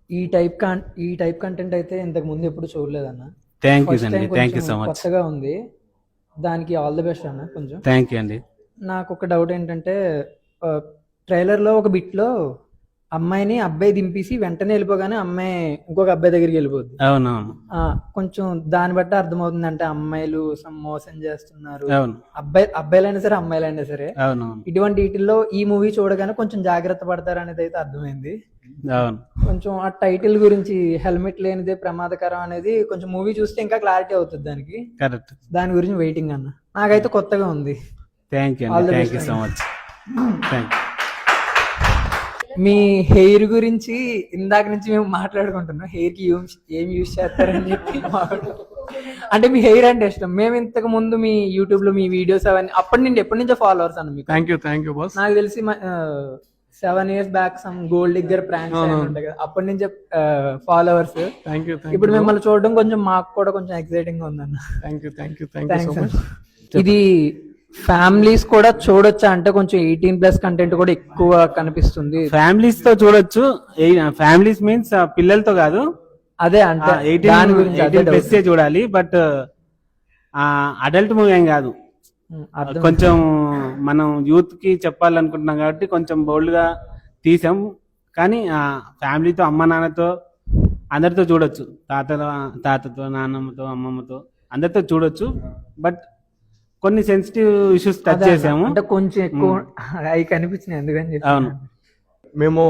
ఈ type content అయితే ఇంతకు ముందు ఎప్పుడు చూడలేదన్న. థ్యాంక్ యూ ఫస్ట్ అండి, టైం థ్యాంక్ యూ కొంచెం సో మచ్. కొత్తగా ఉంది. దానికి ఆల్ ది బెస్ట్ అన్న. కొంచెం థ్యాంక్ యూ అండి. నాకు ఒక డౌట్ ఏంటంటే, ట్రైలర్లో ఒక బిట్లో అమ్మాయిని అబ్బాయి దింపేసి వెంటనే వెళ్ళిపోగానే అమ్మాయి ఇంకొక అబ్బాయి దగ్గరికి వెళ్ళిపోద్ది. అవునవును. కొంచెం దాన్ని బట్టి అర్థమవుతుంది అంటే అమ్మాయిలు మోసం చేస్తున్నారు. అవును. అబ్బాయిలైనా సరే అమ్మాయిలైనా సరే అవునవును. ఇటువంటి వీటిల్లో ఈ మూవీ చూడగానే కొంచెం జాగ్రత్త పడతారు అనేది అయితే అర్థమైంది. అవును. కొంచెం ఆ టైటిల్ గురించి హెల్మెట్ లేనిదే ప్రమాదకరం అనేది కొంచెం మూవీ చూస్తే ఇంకా క్లారిటీ అవుతుంది దానికి. కరెక్ట్. దాని గురించి వెయిటింగ్ అన్న. నాకైతే కొత్తగా ఉంది. థ్యాంక్ యూ All అండి, the thank best you so much. Thank you. Me hair గురించి ఇందాక నుంచి మేము మాట్లాడుకుంటున్నాం. హెయిర్ కి ఏం యూజ్ చేస్తారని చెప్పి అంటే మీ హెయిర్ అంటే ఇష్టం. మేము ఇంతకు ముందు మీ యూట్యూబ్ లో మీ వీడియోస్ అవన్నీ ఎప్పటి నుంచో ఫాలోవర్స్ అన్న మీకు. Thank you boss. నాకు తెలిసి 7 years back some gold digger pranks ఉంటాయి కదా, అప్పటి నుంచే ఫాలోవర్స్. Thank you. ఇప్పుడు మిమ్మల్ని చూడడం కొంచెం మాకు కూడా కొంచెం ఎక్సైటింగ్ గా ఉందన్న. Thank you so much. ఇది ఫ్యామిలీస్ కూడా చూడొచ్చా అంటే కొంచెం 18+ కంటెంట్ కూడా ఎక్కువ కనిపిస్తుంది. ఫ్యామిలీస్ తో చూడొచ్చు. ఫ్యామిలీస్ మీన్స్ పిల్లలతో కాదు, అదే అంటే దాని గురించి 18+ చూడాలి. బట్ అడల్ట్ మూవీ ఏం కాదు. కొంచెం మనం యూత్ కి చెప్పాలనుకుంటున్నాం కాబట్టి కొంచెం బోల్డ్ గా తీసాం. కానీ ఫ్యామిలీతో అమ్మ నాన్నతో అందరితో చూడొచ్చు. తాతతో నాన్నమ్మతో అమ్మమ్మతో అందరితో చూడొచ్చు. బట్ కొన్ని సెన్సిటివ్ ఇష్యూస్ టచ్ చేసాము అంటే కొంచెం ఎక్కువ అవి కనిపించినాయి అందుకని చెప్పి. అవును. మేము